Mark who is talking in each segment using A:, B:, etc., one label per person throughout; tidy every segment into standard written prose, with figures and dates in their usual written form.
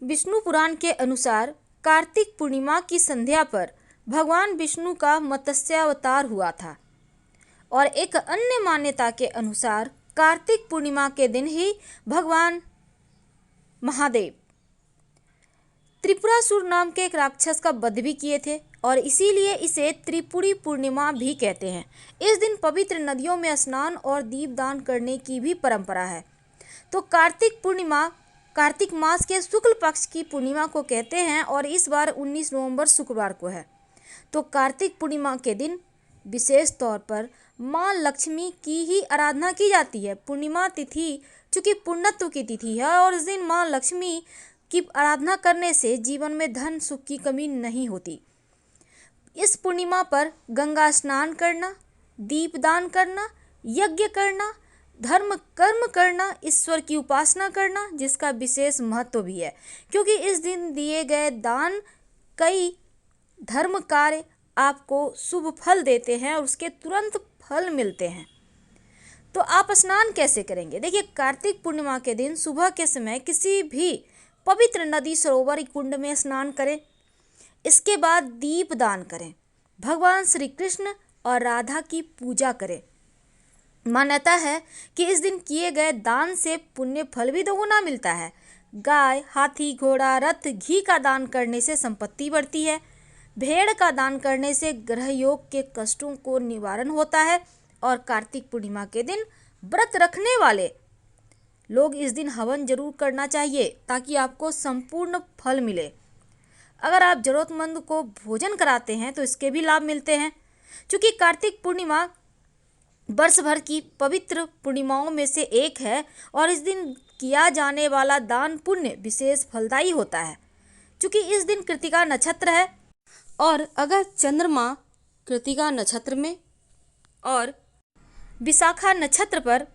A: विष्णु पुराण के अनुसार कार्तिक पूर्णिमा की संध्या पर भगवान विष्णु का मत्स्यावतार हुआ था और एक अन्य मान्यता के अनुसार कार्तिक पूर्णिमा के दिन ही भगवान महादेव त्रिपुरासुर नाम के एक राक्षस का वध भी किए थे और इसीलिए इसे त्रिपुरी पूर्णिमा भी कहते हैं। इस दिन पवित्र नदियों में स्नान और दीपदान करने की भी परंपरा है। तो कार्तिक पूर्णिमा कार्तिक मास के शुक्ल पक्ष की पूर्णिमा को कहते हैं और इस बार 19 नवंबर शुक्रवार को है। तो कार्तिक पूर्णिमा के दिन विशेष तौर पर माँ लक्ष्मी की ही आराधना की जाती है। पूर्णिमा तिथि चूँकि पुण्यत्व की तिथि है और इस दिन माँ लक्ष्मी की आराधना करने से जीवन में धन सुख की कमी नहीं होती। इस पूर्णिमा पर गंगा स्नान करना, दीपदान करना, यज्ञ करना, धर्म कर्म करना, ईश्वर की उपासना करना, जिसका विशेष महत्व भी है क्योंकि इस दिन दिए गए दान कई धर्म कार्य आपको शुभ फल देते हैं और उसके तुरंत फल मिलते हैं। तो आप स्नान कैसे करेंगे? देखिए, कार्तिक पूर्णिमा के दिन सुबह के समय किसी भी पवित्र नदी, सरोवर, कुंड में स्नान करें। इसके बाद दीप दान करें, भगवान श्री कृष्ण और राधा की पूजा करें। मान्यता है कि इस दिन किए गए दान से पुण्य फल भी दोगुना मिलता है। गाय, हाथी, घोड़ा, रथ, घी का दान करने से संपत्ति बढ़ती है। भेड़ का दान करने से ग्रह योग के कष्टों को निवारण होता है। और कार्तिक पूर्णिमा के दिन व्रत रखने वाले लोग इस दिन हवन जरूर करना चाहिए ताकि आपको संपूर्ण फल मिले। अगर आप जरूरतमंद को भोजन कराते हैं तो इसके भी लाभ मिलते हैं। क्योंकि कार्तिक पूर्णिमा वर्ष भर की पवित्र पूर्णिमाओं में से एक है और इस दिन किया जाने वाला दान पुण्य विशेष फलदायी होता है। क्योंकि इस दिन कृतिका नक्षत्र है और अगर चंद्रमा कृतिका नक्षत्र में और विशाखा नक्षत्र पर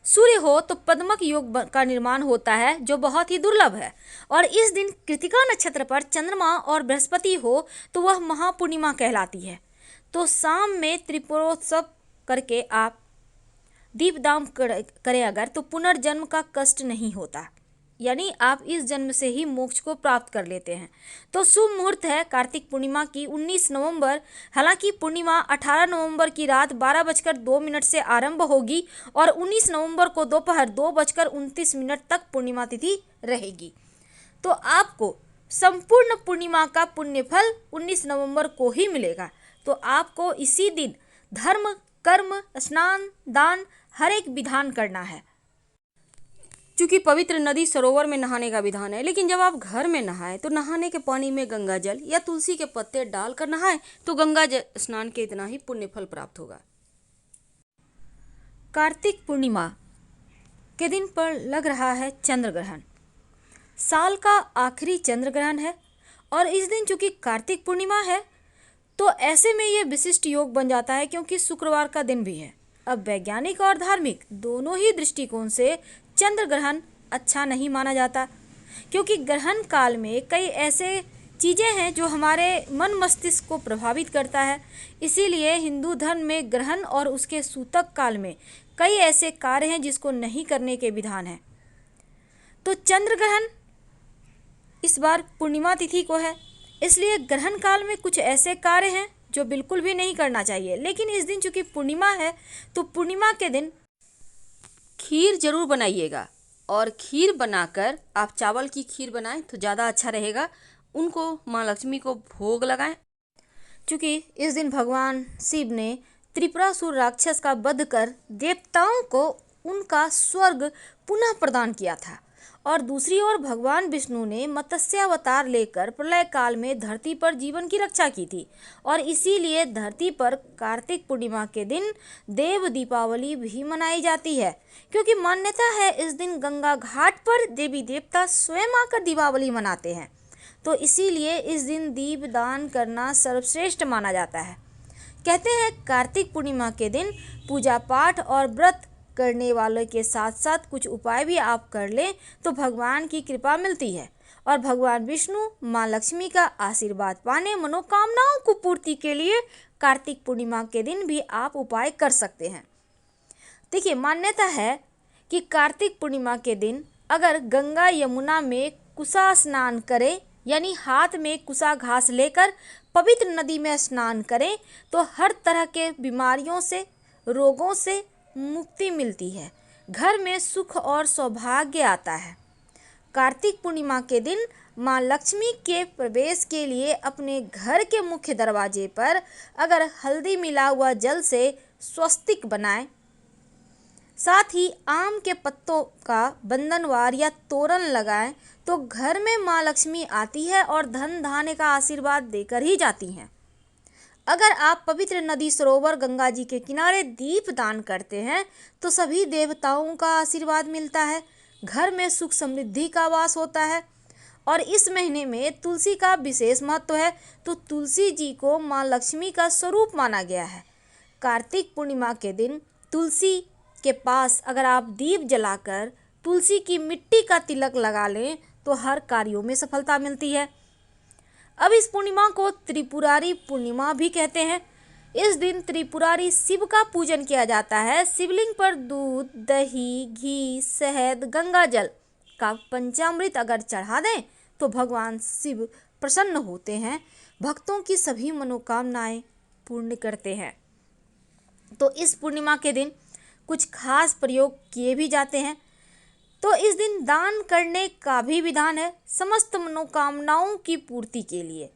A: सूर्य हो तो पद्मक योग का निर्माण होता है जो बहुत ही दुर्लभ है। और इस दिन कृतिका नक्षत्र पर चंद्रमा और बृहस्पति हो तो वह महापूर्णिमा कहलाती है। तो शाम में त्रिपुरोत्सव करके आप दीपदान करें अगर तो पुनर्जन्म का कष्ट नहीं होता, यानी आप इस जन्म से ही मोक्ष को प्राप्त कर लेते हैं। तो शुभ मुहूर्त है कार्तिक पूर्णिमा की 19 नवंबर। हालांकि पूर्णिमा 18 नवंबर की रात 12:02 से आरंभ होगी और 19 नवंबर को दोपहर 2:29 तक पूर्णिमा तिथि रहेगी। तो आपको संपूर्ण पूर्णिमा का पुण्य फल 19 नवंबर को ही मिलेगा। तो आपको इसी दिन धर्म, कर्म, स्नान, दान हर एक विधान करना है। क्योंकि पवित्र नदी, सरोवर में नहाने का विधान है, लेकिन जब आप घर में नहाएं तो नहाने के पानी में गंगा जल या तुलसी के पत्ते डालकर नहाएं तो गंगा स्नान के इतना ही पुण्य फल प्राप्त होगा। कार्तिक पूर्णिमा के दिन पर लग रहा है चंद्र ग्रहण। साल का आखिरी चंद्र ग्रहण है और इस दिन चूंकि कार्तिक पूर्णिमा है तो ऐसे में ये विशिष्ट योग बन जाता है क्योंकि शुक्रवार का दिन भी है। अब वैज्ञानिक और धार्मिक दोनों ही दृष्टिकोण से चंद्र ग्रहण अच्छा नहीं माना जाता क्योंकि ग्रहण काल में कई ऐसे चीज़ें हैं जो हमारे मन मस्तिष्क को प्रभावित करता है। इसीलिए हिंदू धर्म में ग्रहण और उसके सूतक काल में कई ऐसे कार्य हैं जिसको नहीं करने के विधान हैं। तो चंद्र ग्रहण इस बार पूर्णिमा तिथि को है, इसलिए ग्रहण काल में कुछ ऐसे कार्य हैं जो बिल्कुल भी नहीं करना चाहिए। लेकिन इस दिन चूंकि पूर्णिमा है तो पूर्णिमा के दिन खीर जरूर बनाइएगा और खीर बनाकर आप चावल की खीर बनाएं तो ज़्यादा अच्छा रहेगा। उनको माँ लक्ष्मी को भोग लगाएं। क्योंकि इस दिन भगवान शिव ने त्रिपुरासुर राक्षस का वध कर देवताओं को उनका स्वर्ग पुनः प्रदान किया था और दूसरी ओर भगवान विष्णु ने मत्स्यावतार लेकर प्रलय काल में धरती पर जीवन की रक्षा की थी और इसीलिए धरती पर कार्तिक पूर्णिमा के दिन देव दीपावली भी मनाई जाती है। क्योंकि मान्यता है इस दिन गंगा घाट पर देवी देवता स्वयं आकर दीपावली मनाते हैं। तो इसीलिए इस दिन दीप दान करना सर्वश्रेष्ठ माना जाता है। कहते हैं कार्तिक पूर्णिमा के दिन पूजा पाठ और व्रत करने वालों के साथ साथ कुछ उपाय भी आप कर लें तो भगवान की कृपा मिलती है और भगवान विष्णु, माँ लक्ष्मी का आशीर्वाद पाने, मनोकामनाओं को पूर्ति के लिए कार्तिक पूर्णिमा के दिन भी आप उपाय कर सकते हैं। देखिए, मान्यता है कि कार्तिक पूर्णिमा के दिन अगर गंगा यमुना में कुशा स्नान करें, यानी हाथ में कुशा घास लेकर पवित्र नदी में स्नान करें तो हर तरह के बीमारियों से, रोगों से मुक्ति मिलती है। घर में सुख और सौभाग्य आता है। कार्तिक पूर्णिमा के दिन माँ लक्ष्मी के प्रवेश के लिए अपने घर के मुख्य दरवाजे पर अगर हल्दी मिला हुआ जल से स्वस्तिक बनाएं, साथ ही आम के पत्तों का बंधनवार या तोरण लगाएं तो घर में माँ लक्ष्मी आती है और धन धान्य का आशीर्वाद देकर ही जाती हैं। अगर आप पवित्र नदी, सरोवर, गंगा जी के किनारे दीप दान करते हैं तो सभी देवताओं का आशीर्वाद मिलता है, घर में सुख समृद्धि का वास होता है। और इस महीने में तुलसी का विशेष महत्व है, तो तुलसी जी को माँ लक्ष्मी का स्वरूप माना गया है। कार्तिक पूर्णिमा के दिन तुलसी के पास अगर आप दीप जलाकर तुलसी की मिट्टी का तिलक लगा लें तो हर कार्यों में सफलता मिलती है। अब इस पूर्णिमा को त्रिपुरारी पूर्णिमा भी कहते हैं। इस दिन त्रिपुरारी शिव का पूजन किया जाता है। शिवलिंग पर दूध, दही, घी, शहद, गंगा जल का पंचामृत अगर चढ़ा दें तो भगवान शिव प्रसन्न होते हैं, भक्तों की सभी मनोकामनाएं पूर्ण करते हैं। तो इस पूर्णिमा के दिन कुछ खास प्रयोग किए भी जाते हैं। तो इस दिन दान करने का भी विधान है, समस्त मनोकामनाओं की पूर्ति के लिए।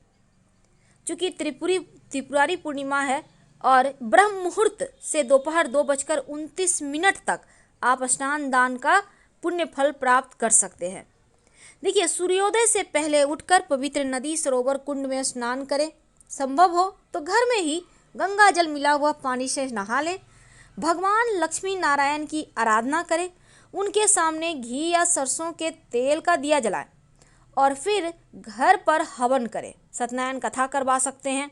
A: चूँकि त्रिपुरारी पूर्णिमा है और ब्रह्म मुहूर्त से दोपहर 2:29 तक आप स्नान दान का पुण्य फल प्राप्त कर सकते हैं। देखिए, सूर्योदय से पहले उठकर पवित्र नदी, सरोवर, कुंड में स्नान करें। संभव हो तो घर में ही गंगा जल मिला हुआ पानी से नहा लें। भगवान लक्ष्मी नारायण की आराधना करें, उनके सामने घी या सरसों के तेल का दिया जलाएं और फिर घर पर हवन करें। सत्यनारायण कथा करवा सकते हैं।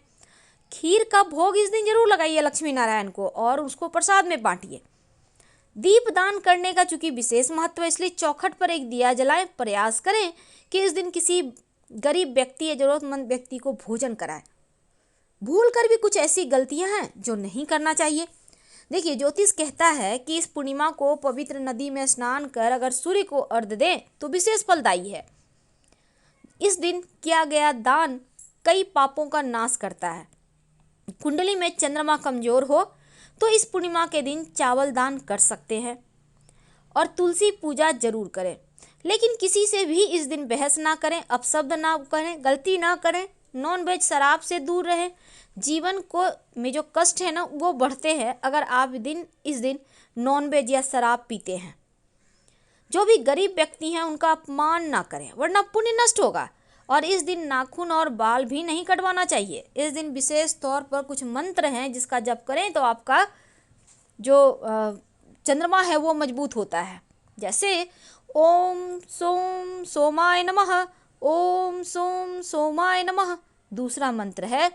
A: खीर का भोग इस दिन जरूर लगाइए लक्ष्मी नारायण को और उसको प्रसाद में बांटिए। दीप दान करने का चूंकि विशेष महत्व है, इसलिए चौखट पर एक दिया जलाएं। प्रयास करें कि इस दिन किसी गरीब व्यक्ति या जरूरतमंद व्यक्ति को भोजन कराएं। भूल कर भी कुछ ऐसी गलतियां हैं जो नहीं करना चाहिए। देखिए, ज्योतिष कहता है कि इस पूर्णिमा को पवित्र नदी में स्नान कर अगर सूर्य को अर्घ्य दें तो विशेष फलदायी है। इस दिन किया गया दान कई पापों का नाश करता है। कुंडली में चंद्रमा कमजोर हो तो इस पूर्णिमा के दिन चावल दान कर सकते हैं और तुलसी पूजा जरूर करें। लेकिन किसी से भी इस दिन बहस ना करें, अपशब्द ना करें, गलती ना करें। नॉन वेज, शराब से दूर रहें। जीवन को में जो कष्ट है ना वो बढ़ते हैं अगर आप इस दिन नॉन वेज या शराब पीते हैं। जो भी गरीब व्यक्ति हैं उनका अपमान ना करें, वरना पुण्य नष्ट होगा। और इस दिन नाखून और बाल भी नहीं कटवाना चाहिए। इस दिन विशेष तौर पर कुछ मंत्र हैं जिसका जप करें तो आपका जो चंद्रमा है वो मजबूत होता है। जैसे ओम सोम सोमाय नमः, ओम सोम सोमाय नमः। दूसरा मंत्र है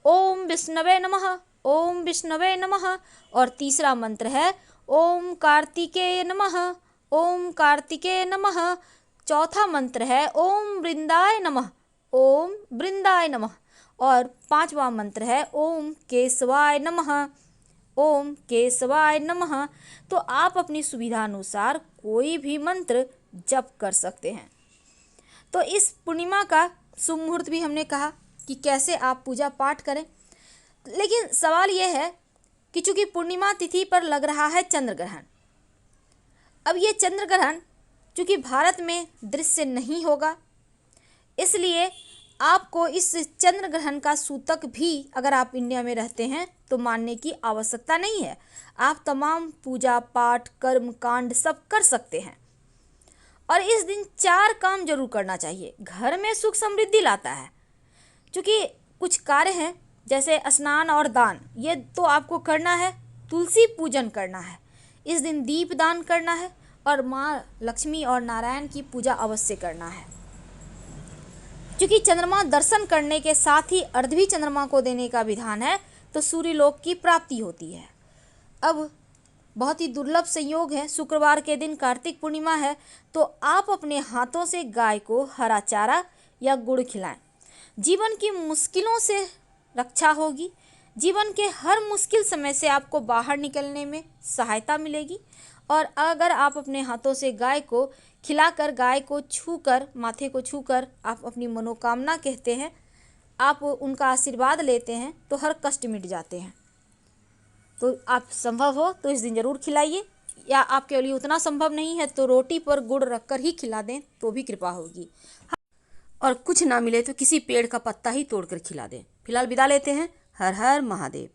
A: ओम विष्णवे नमः, ओम विष्णवे नमः। और तीसरा मंत्र है ओम कार्तिकेय नमः, ओम कार्तिकेय नमः। चौथा मंत्र है ओम वृंदाय नमः, ओम वृंदाय नमः। और पांचवा मंत्र है ओम केशवाय नमः, ओम केशवाय नमः। तो आप अपनी सुविधा अनुसार कोई भी मंत्र जप कर सकते हैं। तो इस पूर्णिमा का शुभ मुहूर्त भी हमने कहा कि कैसे आप पूजा पाठ करें। लेकिन सवाल यह है कि चूंकि पूर्णिमा तिथि पर लग रहा है चंद्र ग्रहण, अब ये चंद्र ग्रहण चूंकि भारत में दृश्य नहीं होगा, इसलिए आपको इस चंद्र ग्रहण का सूतक भी अगर आप इंडिया में रहते हैं तो मानने की आवश्यकता नहीं है। आप तमाम पूजा पाठ, कर्म कांड सब कर सकते हैं। और इस दिन 4 काम जरूर करना चाहिए, घर में सुख समृद्धि लाता है। क्योंकि कुछ कार्य हैं जैसे स्नान और दान, ये तो आपको करना है। तुलसी पूजन करना है, इस दिन दीप दान करना है और माँ लक्ष्मी और नारायण की पूजा अवश्य करना है। क्योंकि चंद्रमा दर्शन करने के साथ ही अर्घ्य भी चंद्रमा को देने का विधान है, तो सूर्य लोक की प्राप्ति होती है। अब बहुत ही दुर्लभ संयोग है, शुक्रवार के दिन कार्तिक पूर्णिमा है, तो आप अपने हाथों से गाय को हरा चारा या गुड़ खिलाएं। जीवन की मुश्किलों से रक्षा होगी। जीवन के हर मुश्किल समय से आपको बाहर निकलने में सहायता मिलेगी। और अगर आप अपने हाथों से गाय को खिलाकर गाय को छूकर, माथे को छूकर आप अपनी मनोकामना कहते हैं, आप उनका आशीर्वाद लेते हैं तो हर कष्ट मिट जाते हैं। तो आप संभव हो तो इस दिन ज़रूर खिलाइए, या आपके लिए उतना संभव नहीं है तो रोटी पर गुड़ रखकर ही खिला दें तो भी कृपा होगी। और कुछ ना मिले तो किसी पेड़ का पत्ता ही तोड़कर खिला दें। फिलहाल विदा लेते हैं। हर हर महादेव।